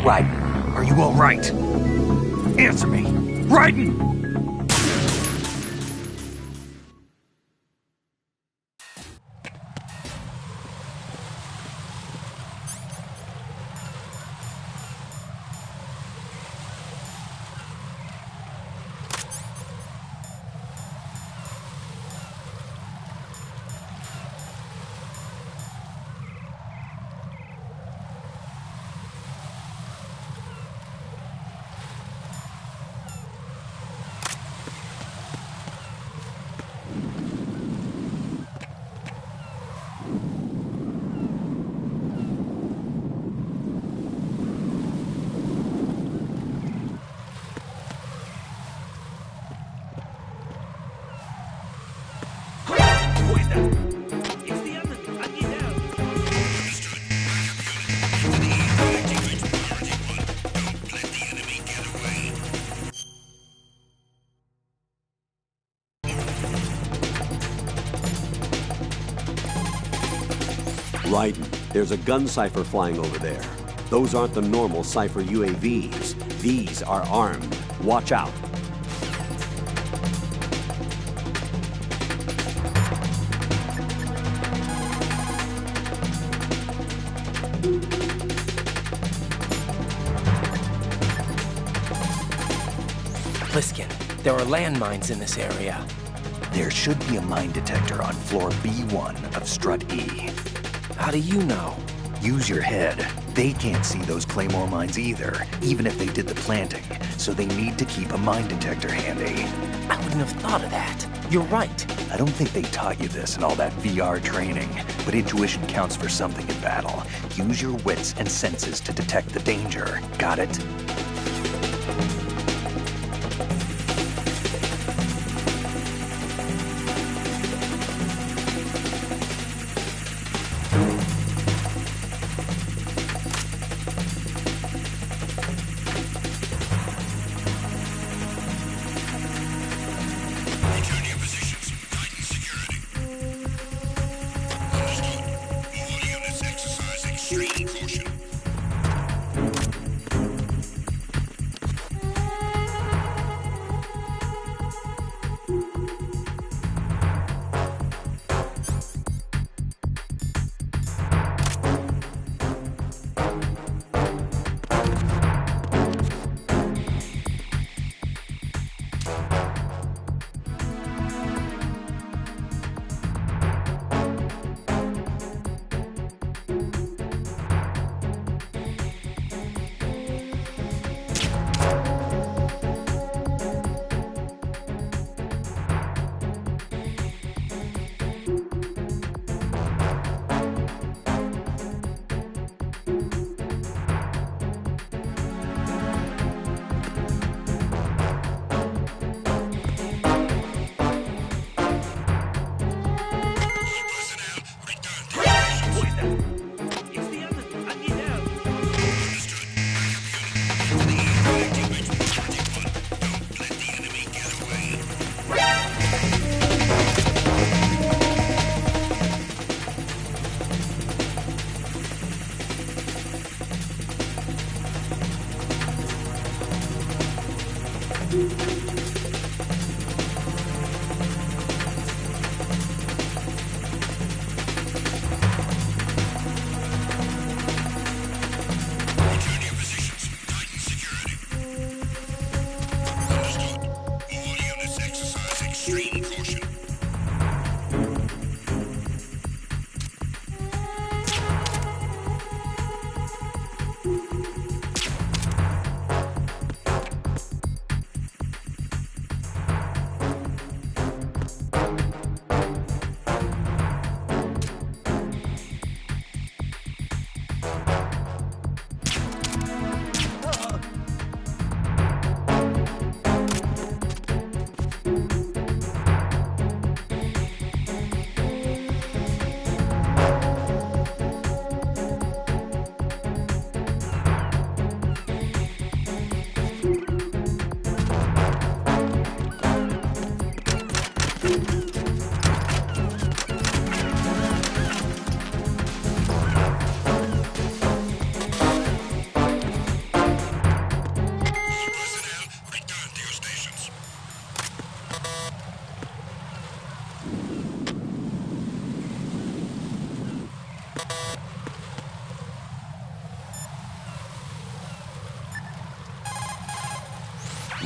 Raiden, are you all right? Answer me! Raiden! Raiden, there's a gun cipher flying over there. Those aren't the normal cipher UAVs. These are armed. Watch out. Pliskin, there are landmines in this area. There should be a mine detector on floor B1 of Strut E. How do you know? Use your head. They can't see those claymore mines either, even if they did the planting, so they need to keep a mine detector handy. I wouldn't have thought of that. You're right. I don't think they taught you this in all that VR training, but intuition counts for something in battle. Use your wits and senses to detect the danger. Got it?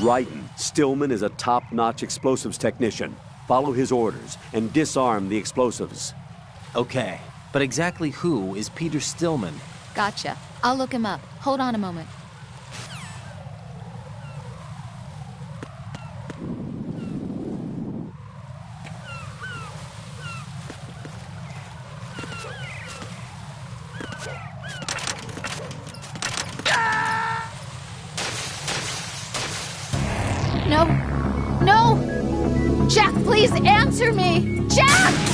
Ryden, Stillman is a top-notch explosives technician. Follow his orders and disarm the explosives. Okay, but exactly who is Peter Stillman? Gotcha. I'll look him up. Hold on a moment. No! No! Jack, please answer me! Jack!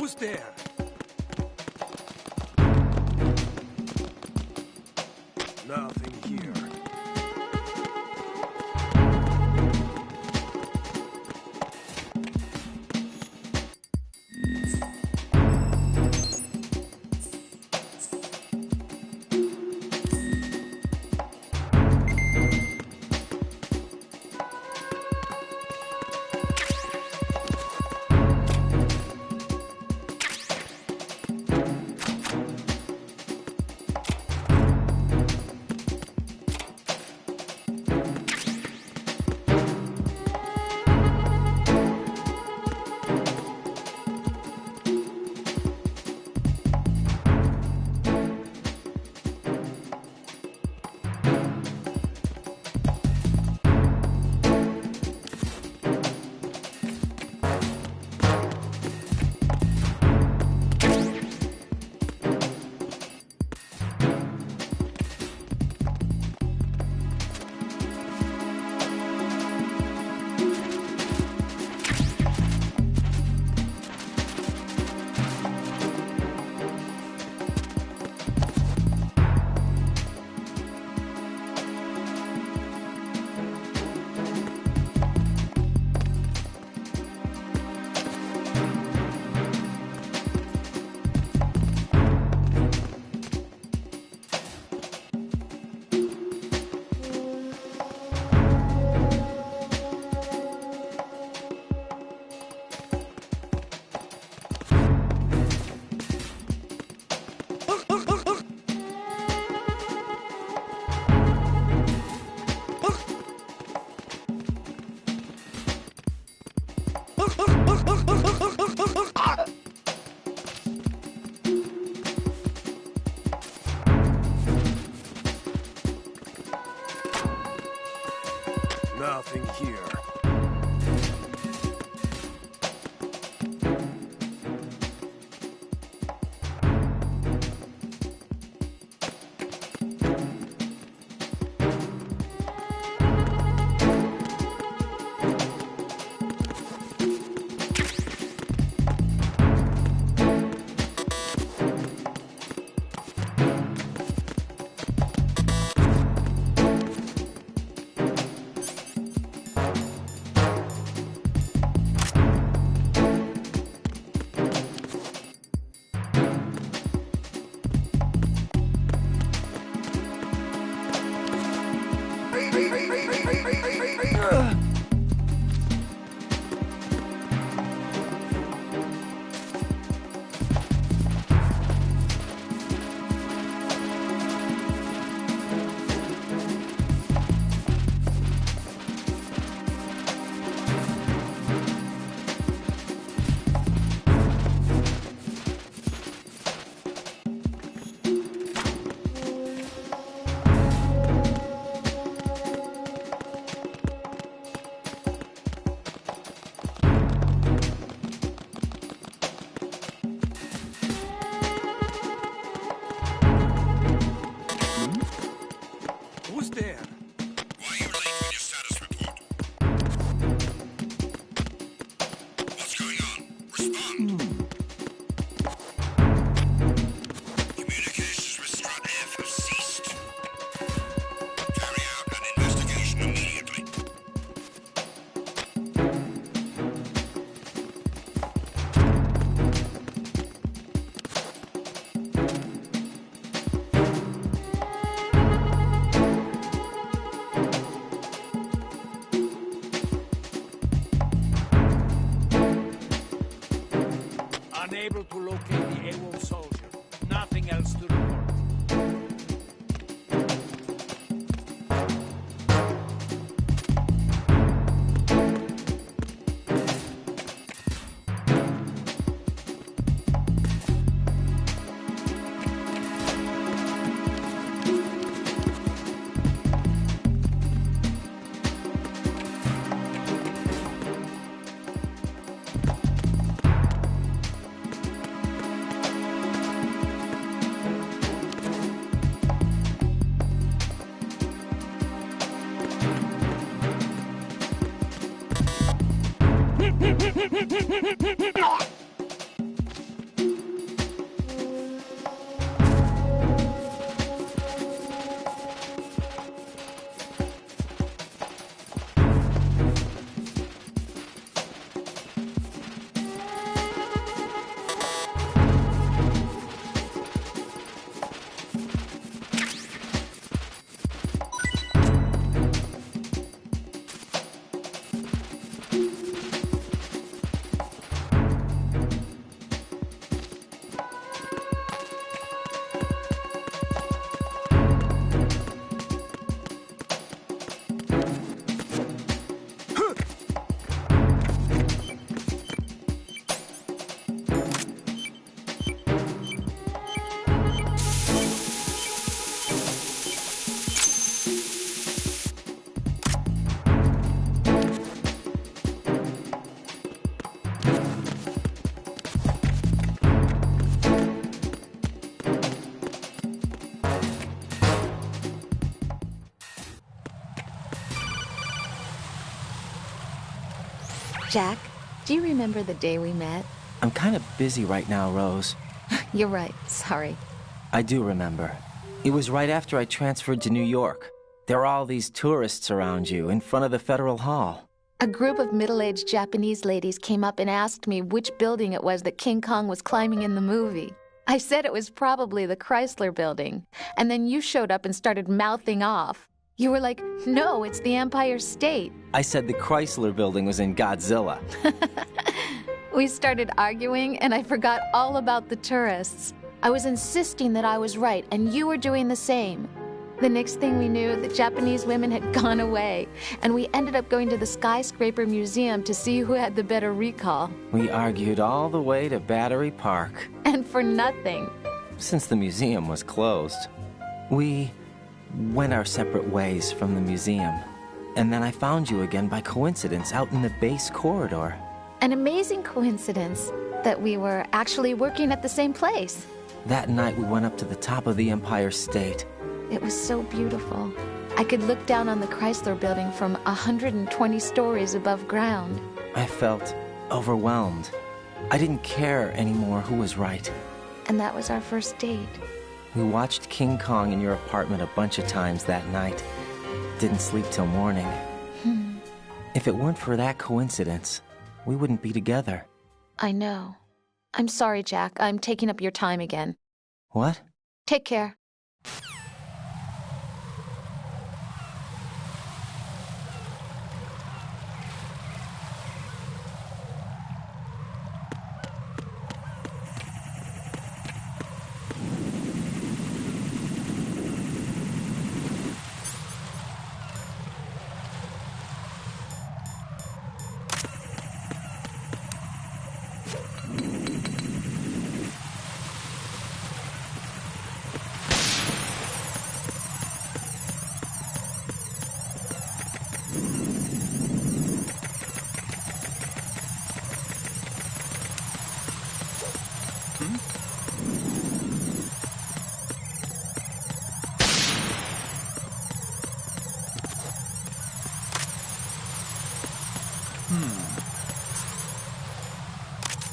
Who's there? Nothing here. Nothing here. Who's there? Why are you late with your status report? What's going on? Respond. Communications with Strat-F have ceased. Carry out an investigation immediately. Unable to locate the AWOL soldier. Nothing else to report. Jack, do you remember the day we met? I'm kind of busy right now, Rose. You're right. Sorry. I do remember. It was right after I transferred to New York. There were all these tourists around you in front of the Federal Hall. A group of middle-aged Japanese ladies came up and asked me which building it was that King Kong was climbing in the movie. I said it was probably the Chrysler Building. And then you showed up and started mouthing off. You were like, no, it's the Empire State. I said the Chrysler Building was in Godzilla. We started arguing, and I forgot all about the tourists. I was insisting that I was right, and you were doing the same. The next thing we knew, the Japanese women had gone away, and we ended up going to the Skyscraper Museum to see who had the better recall. We argued all the way to Battery Park. And for nothing. Since the museum was closed, we went our separate ways from the museum. And then I found you again by coincidence out in the base corridor. An amazing coincidence that we were actually working at the same place. That night we went up to the top of the Empire State. It was so beautiful. I could look down on the Chrysler Building from 120 stories above ground. I felt overwhelmed. I didn't care anymore who was right. And that was our first date. We watched King Kong in your apartment a bunch of times that night. Didn't sleep till morning. If it weren't for that coincidence, we wouldn't be together. I know. I'm sorry, Jack. I'm taking up your time again. What? Take care.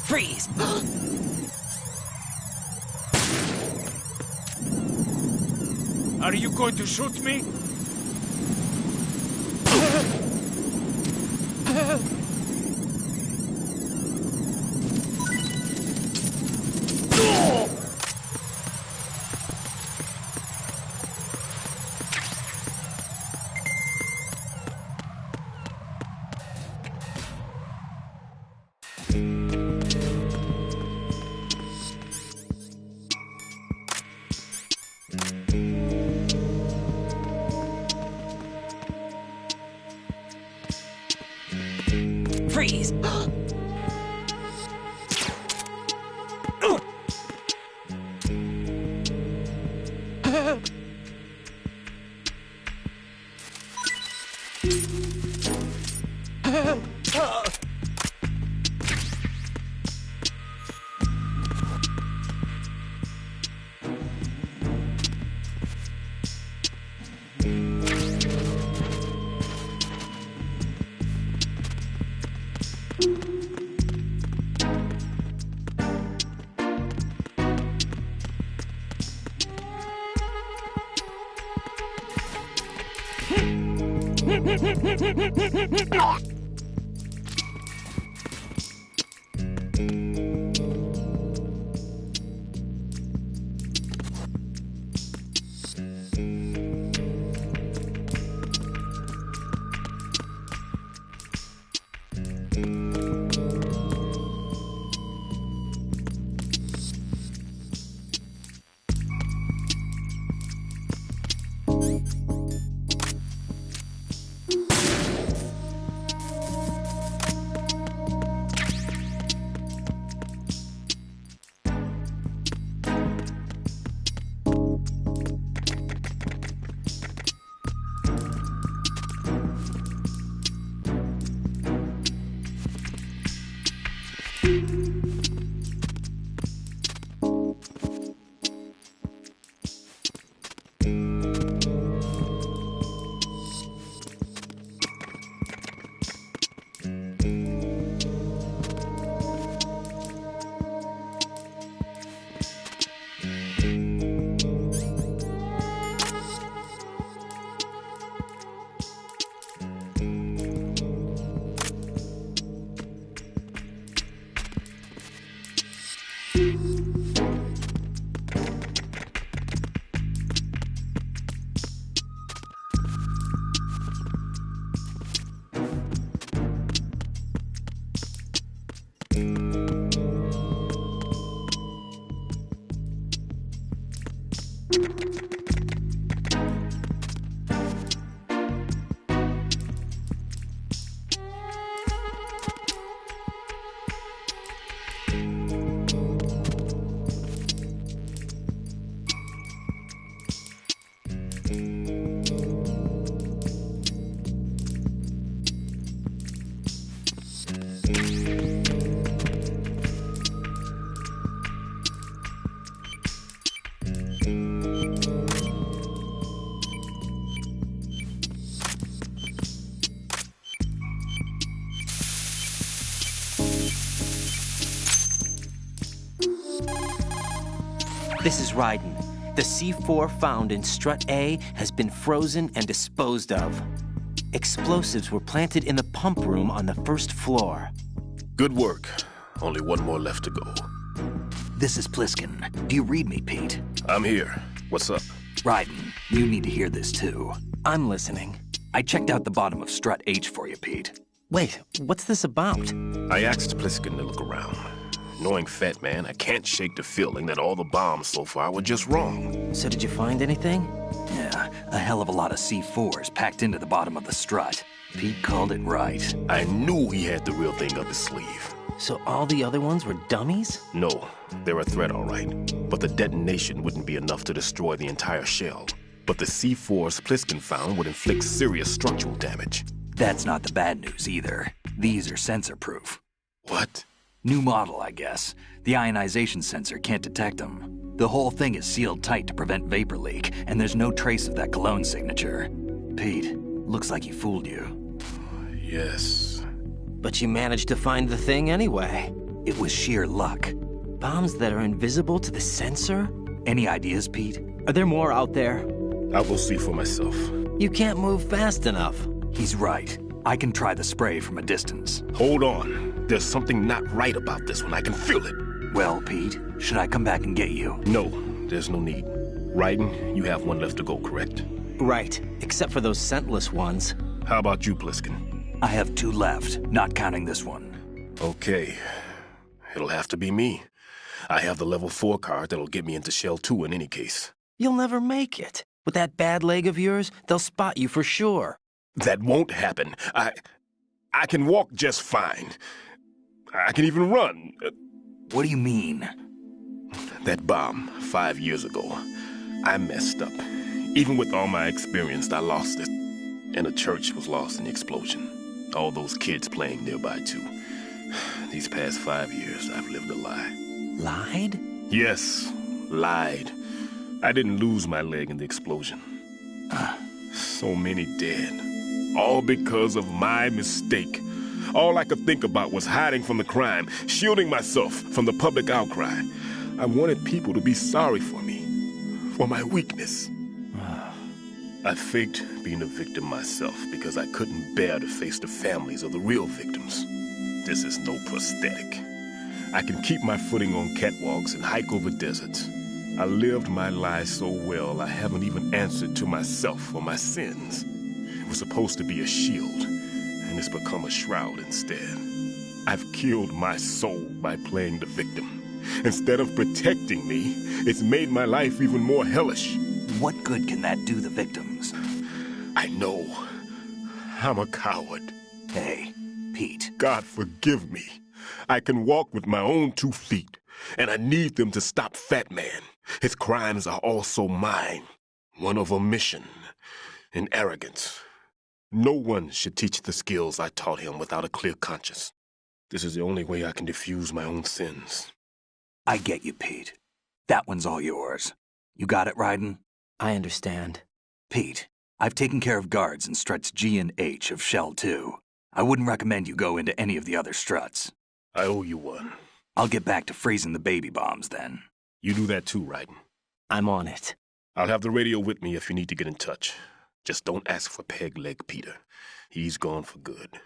Freeze! Are you going to shoot me? Freeze! This is Ryden. The C4 found in strut A has been frozen and disposed of. Explosives were planted in the pump room on the first floor. Good work. Only one more left to go. This is Pliskin. Do you read me, Pete? I'm here. What's up? Ryden, you need to hear this too. I'm listening. I checked out the bottom of strut H for you, Pete. Wait, what's this about? I asked Pliskin to look around. Knowing Fat Man, I can't shake the feeling that all the bombs so far were just wrong. So did you find anything? Yeah, a hell of a lot of C4s packed into the bottom of the strut. Pete called it right. I knew he had the real thing up his sleeve. So all the other ones were dummies? No, they're a threat, all right. But the detonation wouldn't be enough to destroy the entire shell. But the C4s Pliskin found would inflict serious structural damage. That's not the bad news either. These are sensor-proof. What? New model, I guess. The ionization sensor can't detect them. The whole thing is sealed tight to prevent vapor leak, and there's no trace of that cologne signature. Pete, looks like he fooled you. Yes. But you managed to find the thing anyway. It was sheer luck. Bombs that are invisible to the sensor? Any ideas, Pete? Are there more out there? I'll go see for myself. You can't move fast enough. He's right. I can try the spray from a distance. Hold on. There's something not right about this one. I can feel it. Well, Pete, should I come back and get you? No, there's no need. Ryden, you have one left to go, correct? Right, except for those scentless ones. How about you, Pliskin? I have 2 left, not counting this one. Okay. It'll have to be me. I have the level 4 card that'll get me into Shell 2 in any case. You'll never make it. With that bad leg of yours, they'll spot you for sure. That won't happen. I can walk just fine. I can even run. What do you mean? That bomb 5 years ago, I messed up. Even with all my experience, I lost it. And the church was lost in the explosion. All those kids playing nearby, too. These past 5 years, I've lived a lie. Lied? Yes, lied. I didn't lose my leg in the explosion. So many dead. All because of my mistake. All I could think about was hiding from the crime, shielding myself from the public outcry. I wanted people to be sorry for me, for my weakness. I faked being a victim myself because I couldn't bear to face the families of the real victims. This is no prosthetic. I can keep my footing on catwalks and hike over deserts. I lived my lie so well I haven't even answered to myself for my sins. It was supposed to be a shield, and it's become a shroud instead. I've killed my soul by playing the victim. Instead of protecting me, it's made my life even more hellish. What good can that do the victims? I know. I'm a coward. Hey, Pete. God forgive me. I can walk with my own 2 feet, and I need them to stop Fat Man. His crimes are also mine. One of omission and arrogance. No one should teach the skills I taught him without a clear conscience. This is the only way I can diffuse my own sins. I get you, Pete. That one's all yours. You got it, Ryden? I understand. Pete, I've taken care of guards in struts G and H of Shell 2. I wouldn't recommend you go into any of the other struts. I owe you one. I'll get back to freezing the baby bombs then. You do that too, Ryden. I'm on it. I'll have the radio with me if you need to get in touch. Just don't ask for Peg Leg Peter. He's gone for good.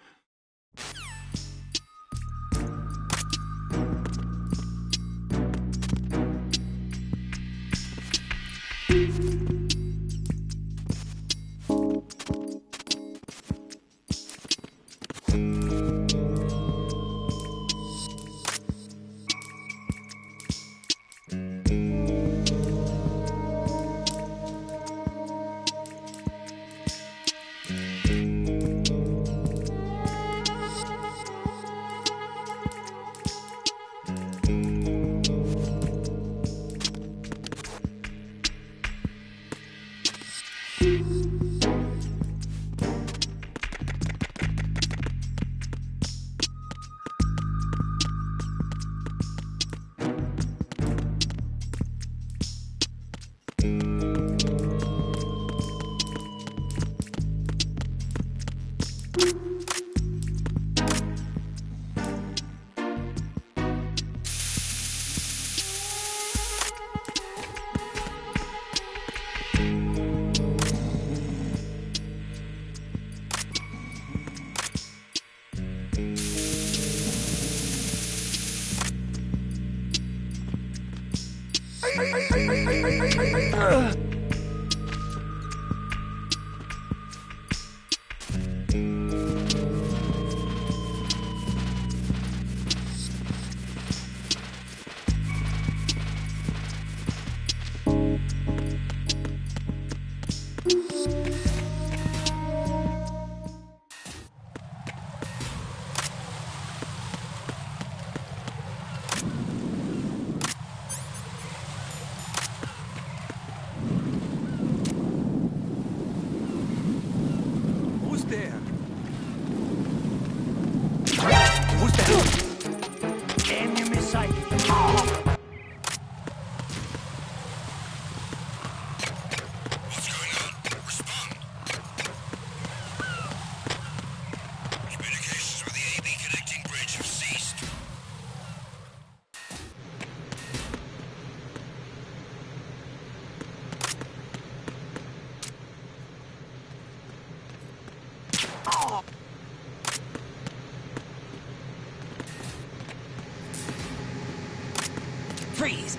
What's going on? Respond. Communications with the AB connecting bridge have ceased. Freeze!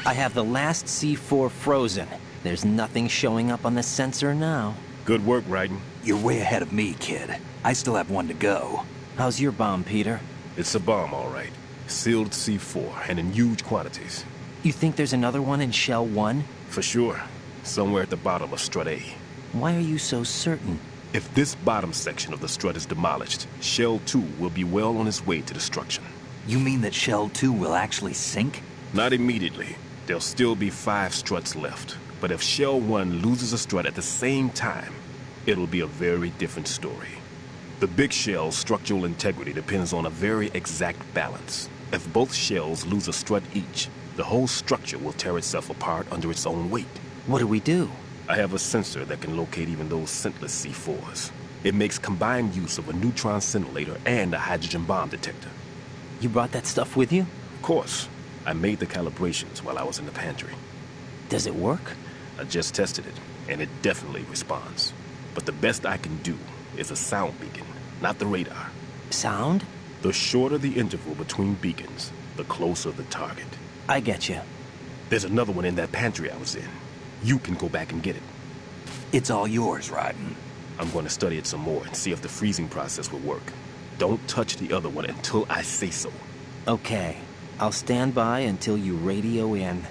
I have the last C4 frozen. There's nothing showing up on the sensor now. Good work, Raiden. You're way ahead of me, kid. I still have one to go. How's your bomb, Peter? It's a bomb, all right. Sealed C4, and in huge quantities. You think there's another one in Shell 1? For sure. Somewhere at the bottom of Strut A. Why are you so certain? If this bottom section of the strut is demolished, Shell 2 will be well on its way to destruction. You mean that Shell 2 will actually sink? Not immediately. There'll still be 5 struts left. But if Shell 1 loses a strut at the same time, it'll be a very different story. The big shell's structural integrity depends on a very exact balance. If both shells lose a strut each, the whole structure will tear itself apart under its own weight. What do we do? I have a sensor that can locate even those scentless C4s. It makes combined use of a neutron scintillator and a hydrogen bomb detector. You brought that stuff with you? Of course. I made the calibrations while I was in the pantry. Does it work? I just tested it, and it definitely responds. But the best I can do is a sound beacon, not the radar. Sound? The shorter the interval between beacons, the closer the target. I get you. There's another one in that pantry I was in. You can go back and get it. It's all yours, Raiden. I'm going to study it some more and see if the freezing process will work. Don't touch the other one until I say so. Okay. I'll stand by until you radio in.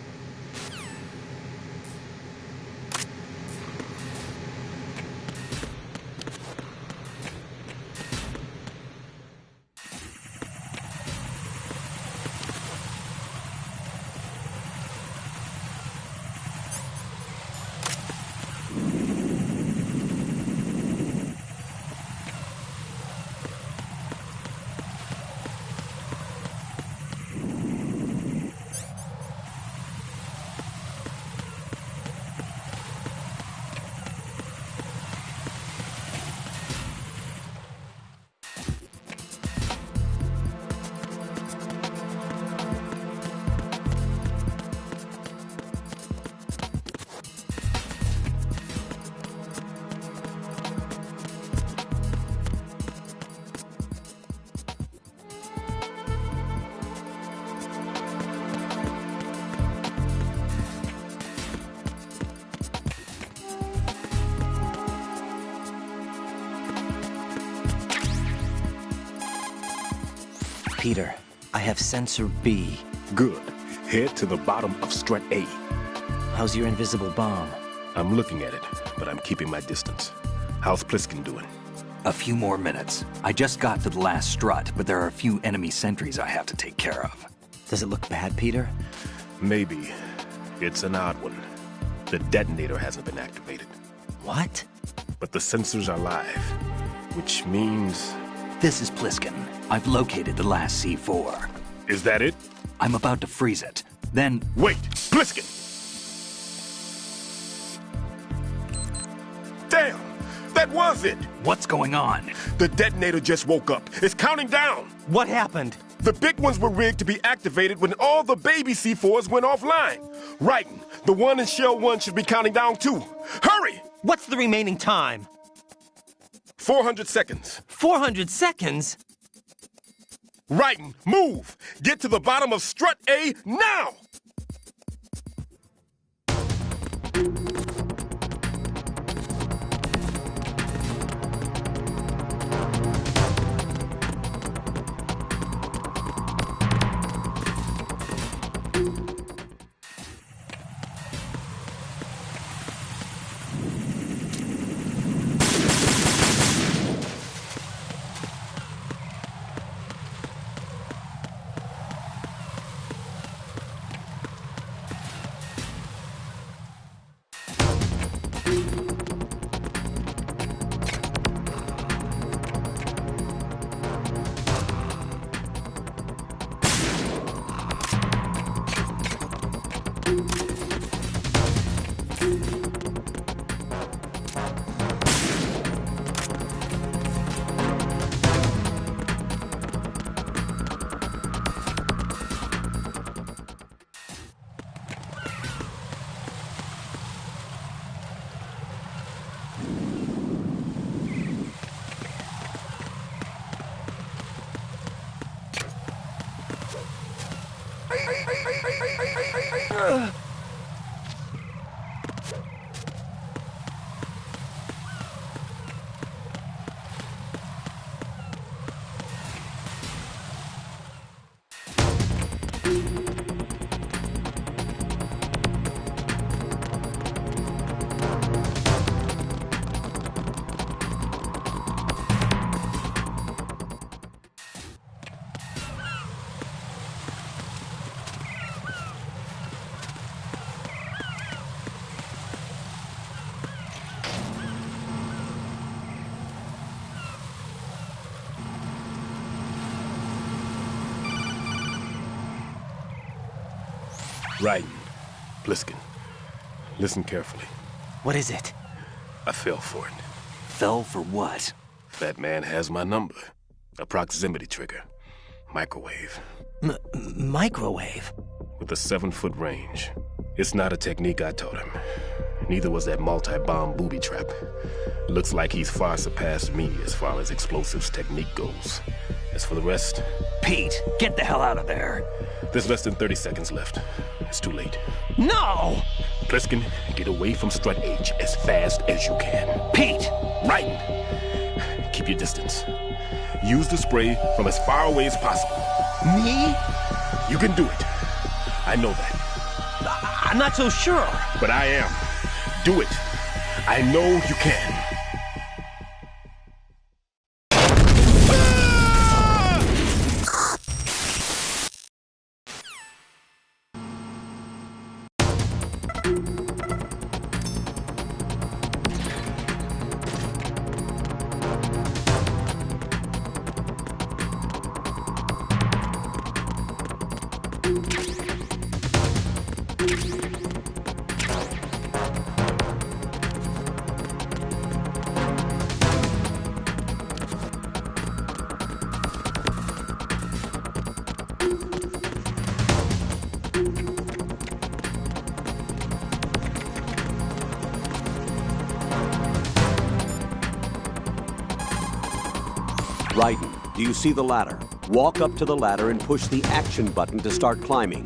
Peter, I have sensor B. Good. Head to the bottom of strut A. How's your invisible bomb? I'm looking at it, but I'm keeping my distance. How's Pliskin doing? A few more minutes. I just got to the last strut, but there are a few enemy sentries I have to take care of. Does it look bad, Peter? Maybe. It's an odd one. The detonator hasn't been activated. What? But the sensors are live, which means... This is Pliskin. I've located the last C4. Is that it? I'm about to freeze it. Then... Wait! Pliskin! Damn! That was it! What's going on? The detonator just woke up. It's counting down! What happened? The big ones were rigged to be activated when all the baby C4s went offline. Raiden, the one in Shell 1 should be counting down too. Hurry! What's the remaining time? 400 seconds. 400 seconds? Raiden, move! Get to the bottom of strut A now! Raiden, Bliskin, listen carefully. What is it? I fell for it. Fell for what? That man has my number. A proximity trigger. Microwave. Microwave? With a 7-foot range. It's not a technique I taught him. Neither was that multi-bomb booby trap. Looks like he's far surpassed me as far as explosives technique goes. As for the rest... Pete, get the hell out of there. There's less than 30 seconds left. It's too late. No! Pliskin, get away from Strut H as fast as you can. Pete! Raiden! Keep your distance. Use the spray from as far away as possible. Me? You can do it. I know that. I'm not so sure. But I am. Do it. I know you can. Raiden, do you see the ladder? Walk up to the ladder and push the action button to start climbing.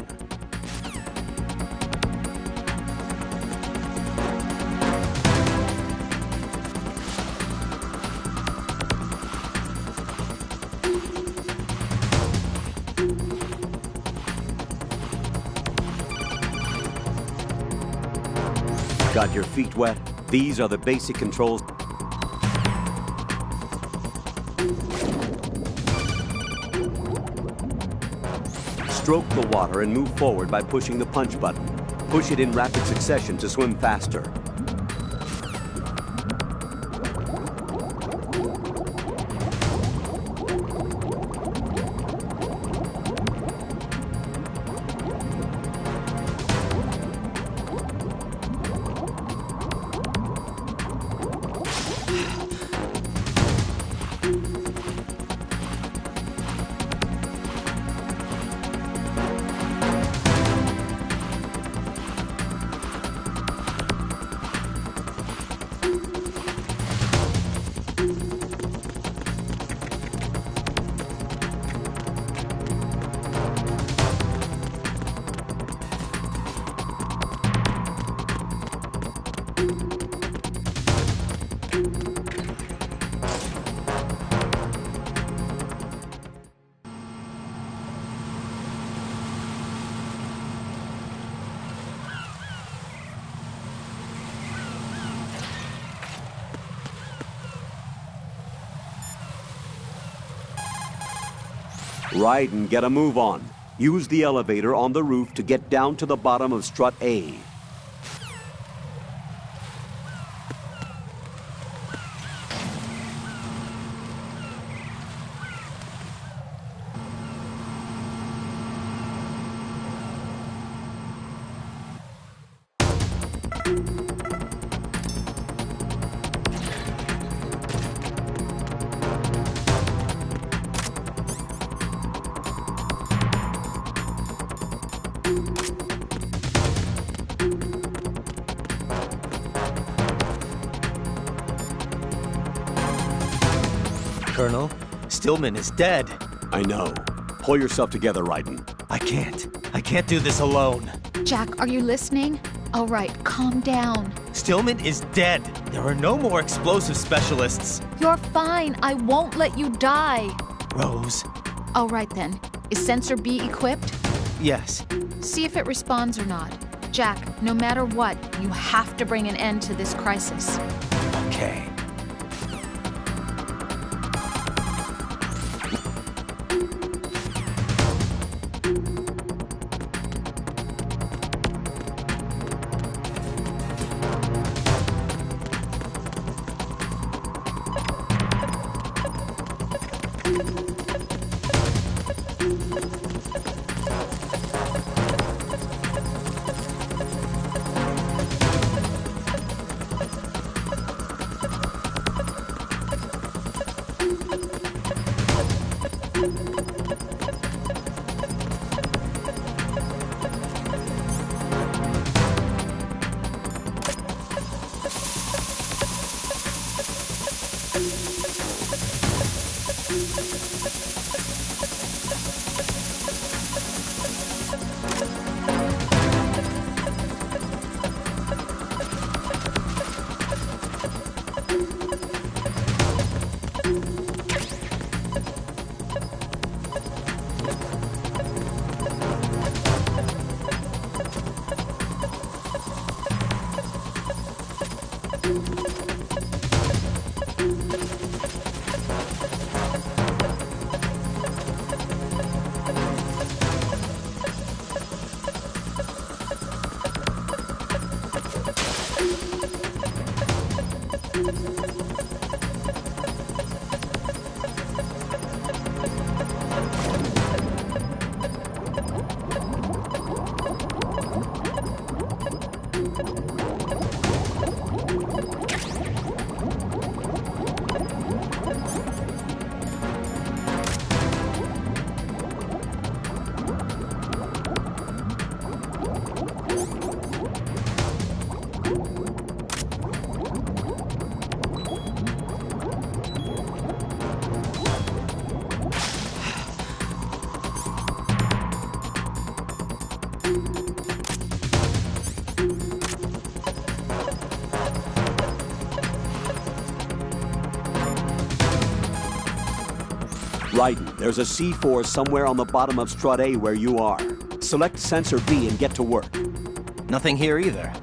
Got your feet wet? These are the basic controls. Stroke the water and move forward by pushing the punch button. Push it in rapid succession to swim faster. Raiden, get a move on. Use the elevator on the roof to get down to the bottom of Strut A. Colonel, Stillman is dead. I know. Pull yourself together, Raiden. I can't do this alone. Jack, are you listening? All right, calm down. Stillman is dead. There are no more explosive specialists. You're fine. I won't let you die. Rose. All right then. Is Sensor B equipped? Yes. See if it responds or not. Jack, no matter what, you have to bring an end to this crisis. Okay. Raiden, there's a C4 somewhere on the bottom of Strut A where you are. Select Sensor B and get to work. Nothing here either.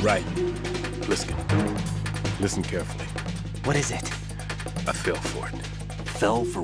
right. Listen carefully. What is it? I fell for it. Fell for